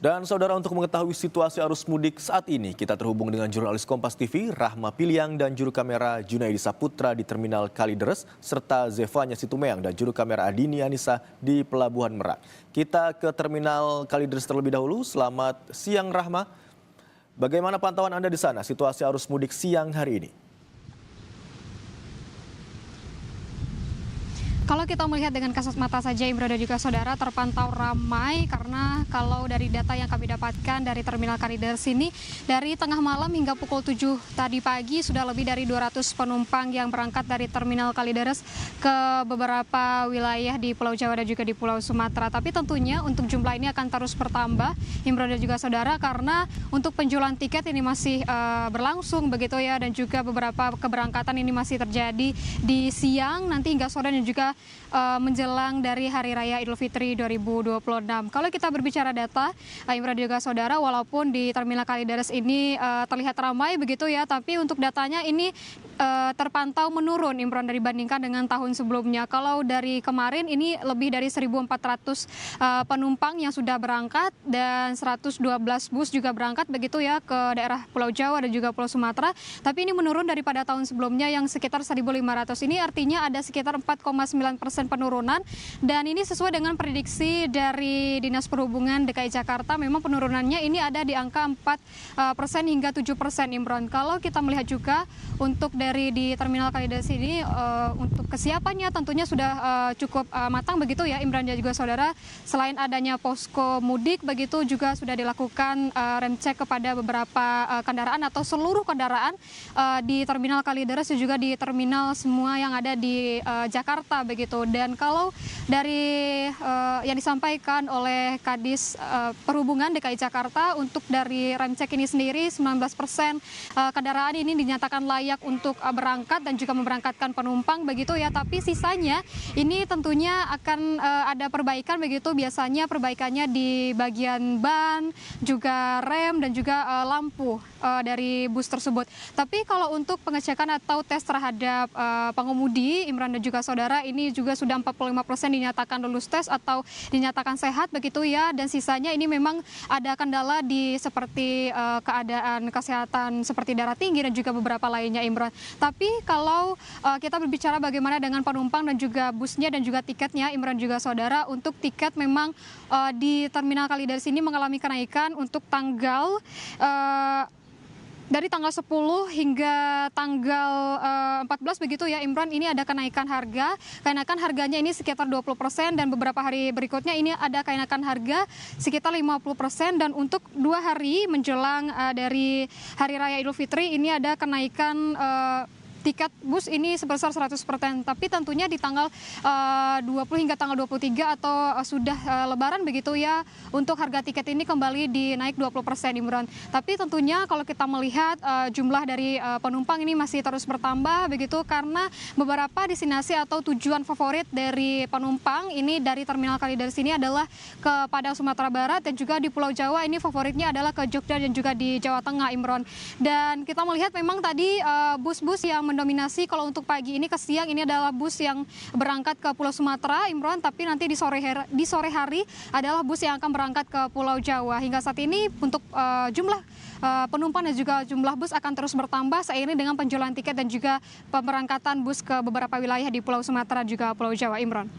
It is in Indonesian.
Dan saudara, untuk mengetahui situasi arus mudik saat ini, kita terhubung dengan jurnalis Kompas TV, Rahma Piliang, dan juru kamera Junaidi Saputra di Terminal Kalideres, serta Zevanya Situmeang dan juru kamera Adini Anissa di Pelabuhan Merak. Kita ke Terminal Kalideres terlebih dahulu. Selamat siang, Rahma. Bagaimana pantauan Anda di sana, situasi arus mudik siang hari ini? Kalau kita melihat dengan kasat mata saja, Indra dan juga saudara, terpantau ramai karena kalau dari data yang kami dapatkan dari Terminal Kalideres ini, dari tengah malam hingga pukul 7 tadi pagi sudah lebih dari 200 penumpang yang berangkat dari Terminal Kalideres ke beberapa wilayah di Pulau Jawa dan juga di Pulau Sumatera. Tapi tentunya untuk jumlah ini akan terus bertambah, Indra dan juga saudara, karena untuk penjualan tiket ini masih berlangsung begitu ya, dan juga beberapa keberangkatan ini masih terjadi di siang nanti hingga sore dan juga menjelang dari Hari Raya Idul Fitri 2026. Kalau kita berbicara data, Imran dan juga saudara, walaupun di Terminal Kalideres ini terlihat ramai begitu ya, tapi untuk datanya ini terpantau menurun, Imran, dibandingkan dengan tahun sebelumnya. Kalau dari kemarin ini lebih dari 1.400 penumpang yang sudah berangkat dan 112 bus juga berangkat begitu ya ke daerah Pulau Jawa dan juga Pulau Sumatera. Tapi ini menurun daripada tahun sebelumnya yang sekitar 1.500. Ini artinya ada sekitar 4,9% penurunan, dan ini sesuai dengan prediksi dari Dinas Perhubungan DKI Jakarta. Memang penurunannya ini ada di angka 4% hingga 7%, Imran. Kalau kita melihat juga untuk dari di Terminal Kalideres ini untuk kesiapannya tentunya sudah cukup matang begitu ya, Imran dan juga saudara. Selain adanya posko mudik begitu, juga sudah dilakukan rem cek kepada beberapa kendaraan atau seluruh kendaraan di Terminal Kalideres dan juga di terminal semua yang ada di Jakarta begitu. Dan kalau dari yang disampaikan oleh Kadis Perhubungan DKI Jakarta, untuk dari rem cek ini sendiri 19% kendaraan ini dinyatakan layak untuk berangkat dan juga memberangkatkan penumpang begitu ya. Tapi sisanya ini tentunya akan ada perbaikan begitu, biasanya perbaikannya di bagian ban, juga rem dan juga lampu dari bus tersebut. Tapi kalau untuk pengecekan atau tes terhadap pengemudi, Imran dan juga saudara, ini juga sudah 45% dinyatakan lulus tes atau dinyatakan sehat begitu ya, dan sisanya ini memang ada kendala di seperti keadaan kesehatan seperti darah tinggi dan juga beberapa lainnya, Imran. Tapi kalau kita berbicara bagaimana dengan penumpang dan juga busnya dan juga tiketnya, Imran juga saudara, untuk tiket memang di Terminal Kalideres ini mengalami kenaikan untuk tanggal dari tanggal 10 hingga tanggal 14 begitu ya, Imran. Ini ada kenaikan harga. Kenaikan harganya ini sekitar 20%, dan beberapa hari berikutnya ini ada kenaikan harga sekitar 50%, dan untuk 2 hari menjelang dari Hari Raya Idul Fitri ini ada kenaikan tiket bus ini sebesar 100%. Tapi tentunya di tanggal 20 hingga tanggal 23 atau sudah lebaran begitu ya, untuk harga tiket ini kembali dinaik 20%, Imran. Tapi tentunya kalau kita melihat jumlah dari penumpang ini masih terus bertambah begitu, karena beberapa destinasi atau tujuan favorit dari penumpang ini dari Terminal Kalideres ini adalah kepada Sumatera Barat, dan juga di Pulau Jawa ini favoritnya adalah ke Jogja dan juga di Jawa Tengah, Imran. Dan kita melihat memang tadi bus-bus yang mendominasi kalau untuk pagi ini ke siang ini adalah bus yang berangkat ke Pulau Sumatera, Imran, tapi nanti di sore hari adalah bus yang akan berangkat ke Pulau Jawa. Hingga saat ini untuk jumlah penumpang dan juga jumlah bus akan terus bertambah seiring dengan penjualan tiket dan juga pemberangkatan bus ke beberapa wilayah di Pulau Sumatera juga Pulau Jawa, Imran.